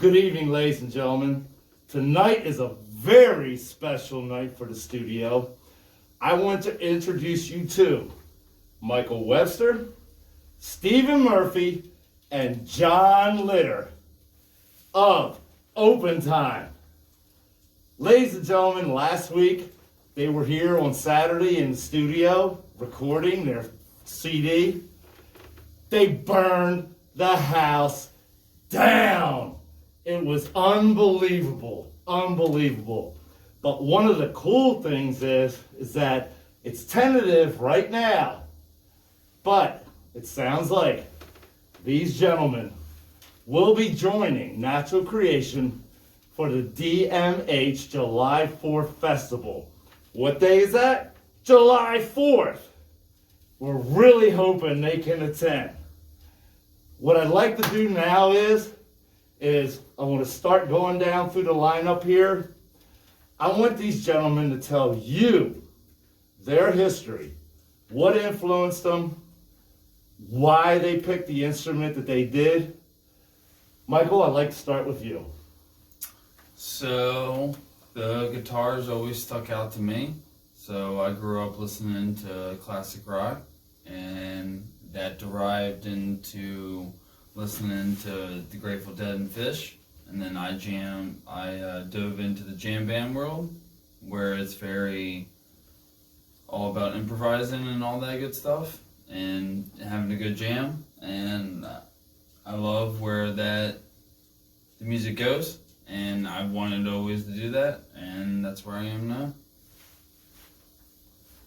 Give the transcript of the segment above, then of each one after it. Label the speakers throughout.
Speaker 1: Good evening, ladies and gentlemen. Tonight is a very special night for the studio. I want to introduce you to Michael Webster, Stephen Murphy, and John Litter of Open Time. Ladies and gentlemen, last week they were here on Saturday in the studio recording their CD. They burned the house down. It was unbelievable, unbelievable. But one of the cool things is that it's tentative right now, but it sounds like these gentlemen will be joining Natural Creation for the DMH July 4th Festival. What day is that? July 4th. We're really hoping they can attend. What I'd like to do now is I want to start going down through the lineup here. I want these gentlemen to tell you their history, what influenced them, why they picked the instrument that they did. Michael, I'd like to start with you.
Speaker 2: So, the guitars always stuck out to me. So, I grew up listening to classic rock, and that derived into listening to the Grateful Dead and Fish. And then I dove into the jam band world, where it's very all about improvising and all that good stuff, and having a good jam. And I love where the music goes, and I wanted always to do that, and that's where I am now.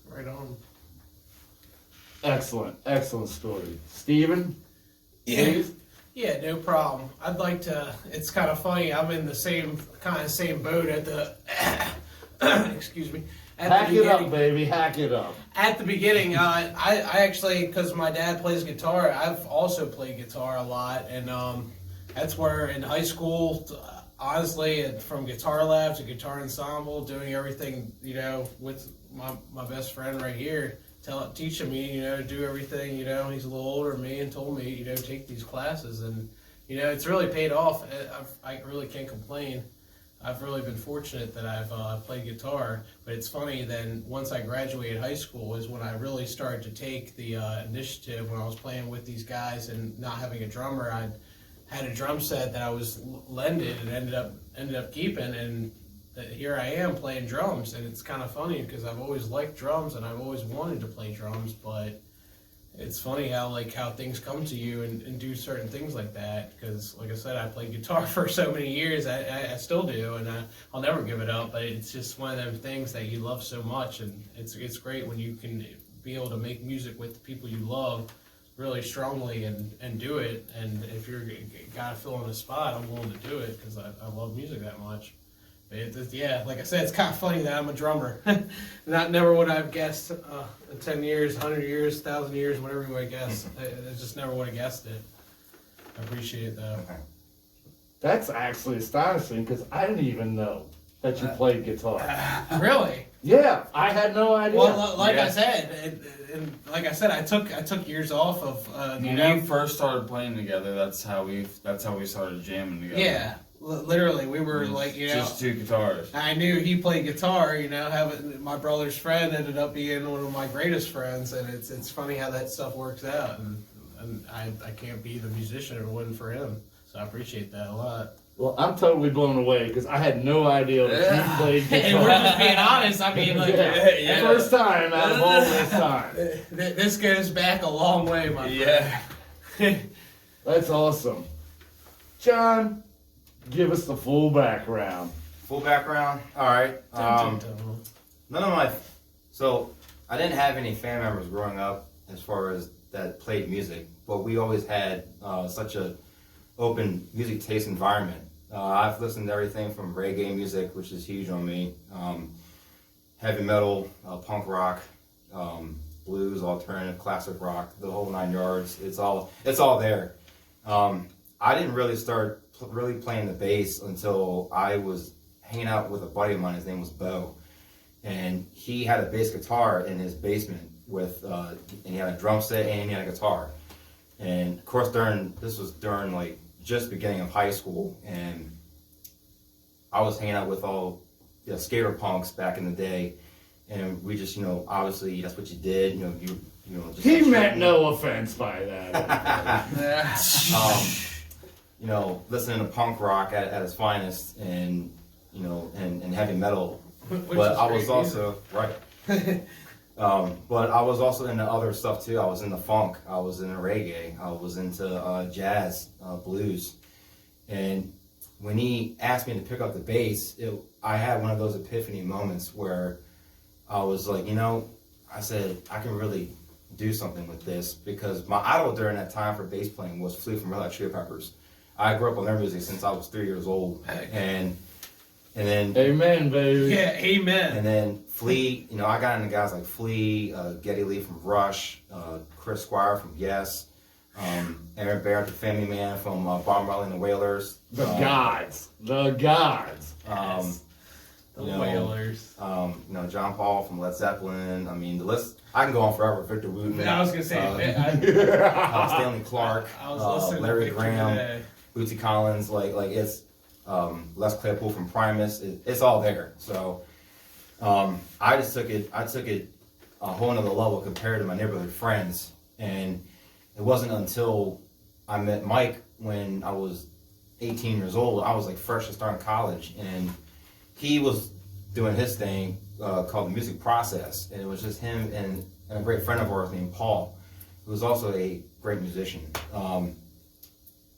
Speaker 3: Right on.
Speaker 1: Excellent, excellent story. Stephen?
Speaker 3: Yeah.
Speaker 1: Please?
Speaker 3: Yeah, no problem. I'd like to, it's kind of funny, I'm in the same boat at the, excuse me.
Speaker 1: Hack it up, baby, hack it up.
Speaker 3: At the beginning, I actually, because my dad plays guitar, I've also played guitar a lot, and that's where in high school, honestly, from guitar lab to guitar ensemble, doing everything, with my best friend right here, teaching me, to do everything, he's a little older than me and told me, take these classes, and, it's really paid off. I really can't complain. I've really been fortunate that I've played guitar, but it's funny, then once I graduated high school is when I really started to take the initiative when I was playing with these guys and not having a drummer. I had a drum set that I was lended and ended up keeping, and here I am playing drums, and it's kind of funny because I've always liked drums and I've always wanted to play drums, but it's funny how things come to you and do certain things like that, because like I said, I played guitar for so many years. I still do, and I'll never give it up, but it's just one of them things that you love so much, and it's great when you can be able to make music with the people you love really strongly and do it. And if you're gotta fill in a spot, I'm willing to do it because I love music that much. Yeah, like I said, it's kind of funny that I'm a drummer. Never would I have guessed in 10 years, 100 years, 1,000 years, whatever you would guess. I just never would have guessed it. I appreciate it, though.
Speaker 1: That's actually astonishing because I didn't even know that you played guitar.
Speaker 3: Really?
Speaker 1: Yeah, I had no idea.
Speaker 3: Well, I said, and like I said, I took years off of.
Speaker 2: When we first started playing together, that's how we started jamming together.
Speaker 3: Yeah. Literally, we were
Speaker 2: just two guitars.
Speaker 3: I knew he played guitar. Having my brother's friend ended up being one of my greatest friends, and it's funny how that stuff works out. And I can't be the musician if it wasn't for him. So I appreciate that a lot.
Speaker 1: Well, I'm totally blown away because I had no idea that you played guitar.
Speaker 3: And we're just being honest. I mean,
Speaker 1: First time out of all this time.
Speaker 3: This goes back a long way, my friend.
Speaker 2: Yeah.
Speaker 1: That's awesome. John, give us the full background.
Speaker 4: Full background? Alright. So, I didn't have any family members growing up as far as that played music, but we always had such a open music taste environment. I've listened to everything from reggae music, which is huge on me, heavy metal, punk rock, blues, alternative, classic rock, the whole 9 yards. It's all there. I didn't really start really playing the bass until I was hanging out with a buddy of mine. His name was Bo, and he had a bass guitar in his basement and he had a drum set and he had a guitar. And of course, this was during like just beginning of high school, and I was hanging out with all skater punks back in the day, and we just, obviously that's what you did, just
Speaker 1: He
Speaker 4: like
Speaker 1: meant
Speaker 4: shooting.
Speaker 1: no offense by that.
Speaker 4: Listening to punk rock at its finest, and and heavy metal.
Speaker 3: Which
Speaker 4: But
Speaker 3: is
Speaker 4: I was
Speaker 3: great
Speaker 4: also right. But I was also into other stuff too. I was into funk. I was into reggae. I was into jazz, blues. And when he asked me to pick up the bass, I had one of those epiphany moments where I was like, I said, I can really do something with this, because my idol during that time for bass playing was Flea from Red Hot Chili Peppers. I grew up on their music since I was 3 years old, and then
Speaker 1: Amen, baby.
Speaker 3: Yeah, amen.
Speaker 4: and then Flea, I got into guys like Flea, Geddy Lee from Rush, Chris Squire from Yes, Aaron Barrett, the Family Man from Bob Marley and the Wailers.
Speaker 1: The gods. The gods.
Speaker 3: The Wailers.
Speaker 4: John Paul from Led Zeppelin. I mean, the list, I can go on forever. Victor Wooten.
Speaker 3: I was gonna say,
Speaker 4: Stanley Clark,
Speaker 3: I was listening to
Speaker 4: Larry
Speaker 3: Victor
Speaker 4: Graham,
Speaker 3: today.
Speaker 4: Bootsy Collins, like it's Les Claypool from Primus. It's all there. So I took it a whole nother level compared to my neighborhood friends. And it wasn't until I met Mike when I was 18 years old. I was like fresh to starting college, and he was doing his thing called the Music Process, and it was just him and a great friend of ours named Paul, who was also a great musician.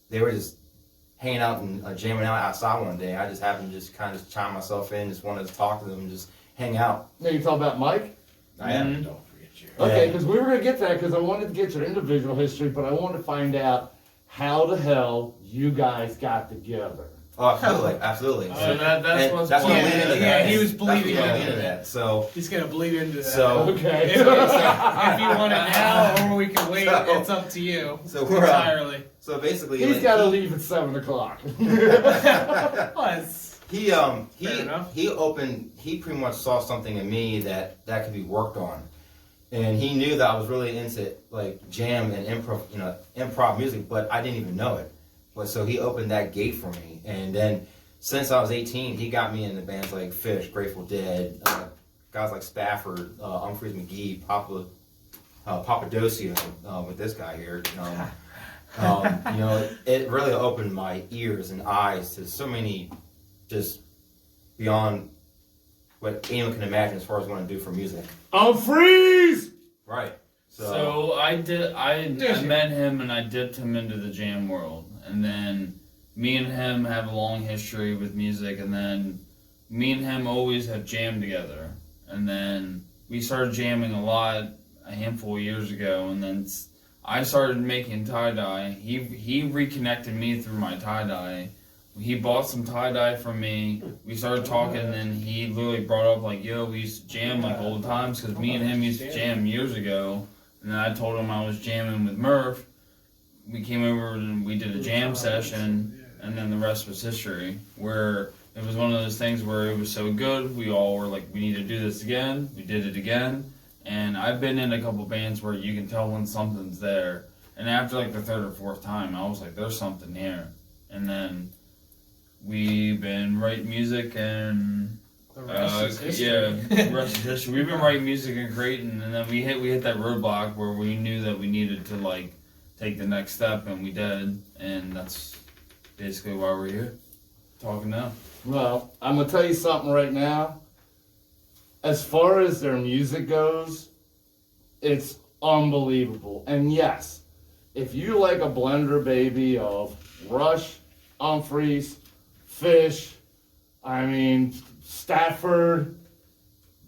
Speaker 4: They were just hanging out and jamming out outside one day. I just happened to just kind of chime myself in, just wanted to talk to them and just hang out.
Speaker 1: Now you talk about Mike?
Speaker 4: I am.
Speaker 3: Don't forget your.
Speaker 1: Okay,
Speaker 4: Yeah.
Speaker 1: because we were going to get to that, because I wanted to get your individual history, but I wanted to find out how the hell you guys got together.
Speaker 4: Oh, absolutely.
Speaker 2: So that's
Speaker 4: And
Speaker 2: what's
Speaker 4: that's what
Speaker 3: Yeah,
Speaker 4: leading into that.
Speaker 3: yeah, he was
Speaker 4: That's what
Speaker 3: bleeding
Speaker 4: leading
Speaker 3: into
Speaker 4: into that. So,
Speaker 3: He's gonna bleed into that.
Speaker 4: So-
Speaker 1: Okay.
Speaker 3: if you want it now or we can wait, it's up to you.
Speaker 4: So we're,
Speaker 3: entirely.
Speaker 4: so basically,
Speaker 1: He's
Speaker 4: like,
Speaker 1: got to leave at 7 o'clock.
Speaker 3: Well, it's- Fair enough.
Speaker 4: he pretty much saw something in me that could be worked on, and he knew that I was really into like jam and improv music, but I didn't even know it. But so he opened that gate for me, and then since I was 18, he got me into bands like Fish, Grateful Dead, guys like Spafford, Humphreys McGee, Papadocio, with this guy here. It really opened my ears and eyes to so many, just beyond what anyone can imagine as far as what I do for music.
Speaker 1: Freeze!
Speaker 4: Right.
Speaker 2: So I
Speaker 3: Did you?
Speaker 2: met him and I dipped him into the jam world, and then me and him have a long history with music, and then me and him always have jammed together, and then we started jamming a lot a handful of years ago, and then I started making tie-dye. He reconnected me through my tie-dye. He bought some tie-dye from me. We started talking, and then he literally brought up like, yo, we used to jam like old times, because me and him used to jam years ago. And then I told him I was jamming with Murph. We came over and we did a jam session, and then the rest was history. Where it was one of those things where it was so good, we all were like, we need to do this again. We did it again. And I've been in a couple bands where you can tell when something's there. And after like the third or fourth time, I was like, there's something here. And then we've been writing music, and
Speaker 3: the rest is history.
Speaker 2: the rest is history. We've been writing music and creating, and then we hit that roadblock where we knew that we needed to like take the next step, and we did, and that's basically why we're here talking now.
Speaker 1: Well, I'm going to tell you something right now. As far as their music goes, it's unbelievable. And yes, if you like a blender, baby, of Rush, Humphreys, Fish, Stafford,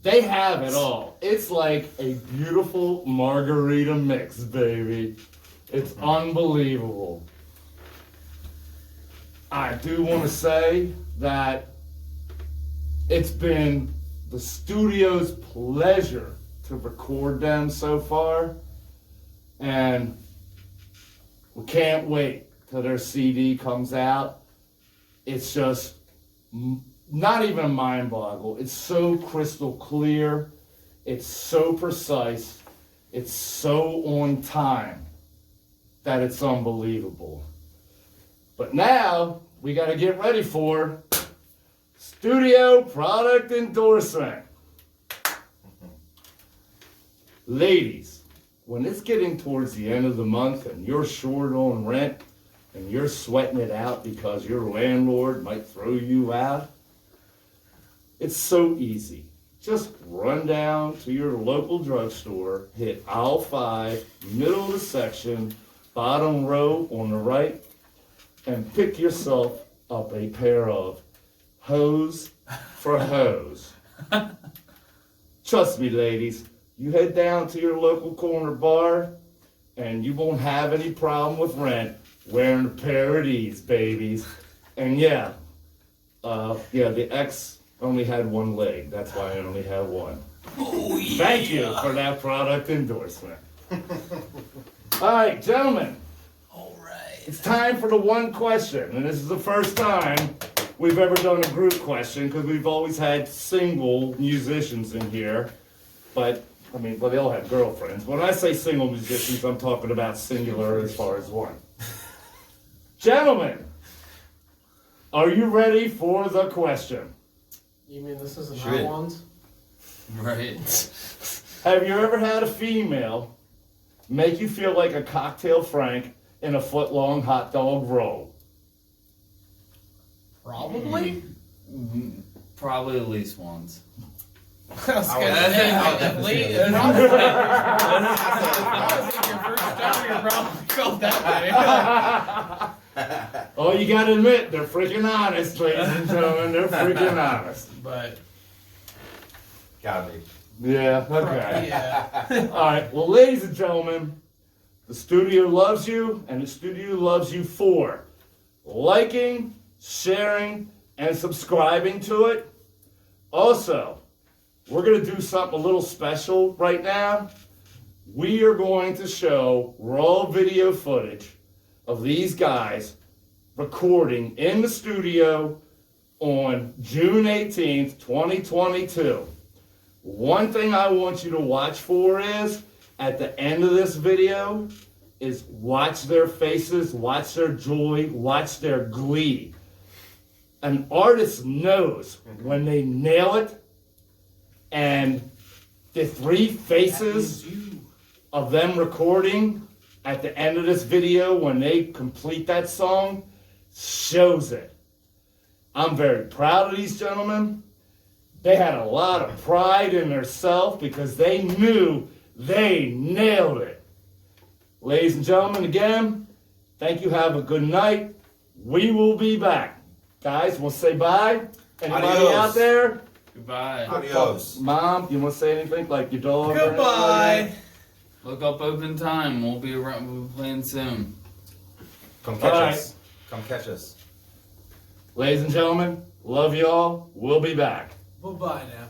Speaker 1: they have it all. It's like a beautiful margarita mix, baby. It's unbelievable. I do want to say that it's been the studio's pleasure to record them so far, and we can't wait till their CD comes out. It's just not even a mind boggle. It's so crystal clear. It's so precise. It's so on time that it's unbelievable. But now we got to get ready for studio product endorsement. Ladies, when it's getting towards the end of the month and you're short on rent and you're sweating it out because your landlord might throw you out, it's so easy. Just run down to your local drugstore, hit aisle 5, middle of the section, bottom row on the right, and pick yourself up a pair of hose for hose. Trust me, ladies, you head down to your local corner bar, and you won't have any problem with rent wearing a pair of these babies. And yeah, the ex only had one leg. That's why I only have one.
Speaker 3: Oh, yeah.
Speaker 1: Thank you for that product endorsement. All right, gentlemen,
Speaker 3: All right.
Speaker 1: it's time for the one question. And this is the first time we've ever done a group question because we've always had single musicians in here. But, I mean, well, they all have girlfriends. When I say single musicians, I'm talking about singular as far as one. Gentlemen, are you ready for the question?
Speaker 3: You mean this isn't
Speaker 4: Shit.
Speaker 3: hot ones?
Speaker 2: Right.
Speaker 1: Have you ever had a female make you feel like a cocktail Frank in a foot-long hot dog roll?
Speaker 3: Probably.
Speaker 2: Probably at least once.
Speaker 3: I was gonna
Speaker 2: I
Speaker 3: say,
Speaker 2: think-
Speaker 3: at least- probably- honestly, your first time, you probably felt that way.
Speaker 1: Oh, you gotta admit, they're freaking honest, ladies and gentlemen. They're freaking honest.
Speaker 3: But
Speaker 4: Gotta be.
Speaker 1: Yeah, okay.
Speaker 3: yeah,
Speaker 1: All right, well, ladies and gentlemen, the studio loves you, and the studio loves you for liking, sharing, and subscribing to it. Also, we're going to do something a little special right now. We are going to show raw video footage of these guys recording in the studio on June 18th, 2022. One thing I want you to watch for is, at the end of this video, is watch their faces, watch their joy, watch their glee. An artist knows when they nail it, and the three faces of them recording at the end of this video when they complete that song shows it. I'm very proud of these gentlemen. They had a lot of pride in their self because they knew they nailed it. Ladies and gentlemen, again, thank you. Have a good night. We will be back. Guys, we'll say bye. Anybody
Speaker 4: Adios.
Speaker 1: out there?
Speaker 2: Goodbye.
Speaker 4: Adios.
Speaker 1: Mom, you want to say anything like your dog? or anything like
Speaker 3: goodbye.
Speaker 1: that?
Speaker 2: Look up Open Time. We'll be around. We'll be playing soon.
Speaker 4: Come catch
Speaker 1: All right.
Speaker 4: us. Come catch us.
Speaker 1: Ladies and gentlemen, love y'all. We'll be back.
Speaker 3: Bye-bye now.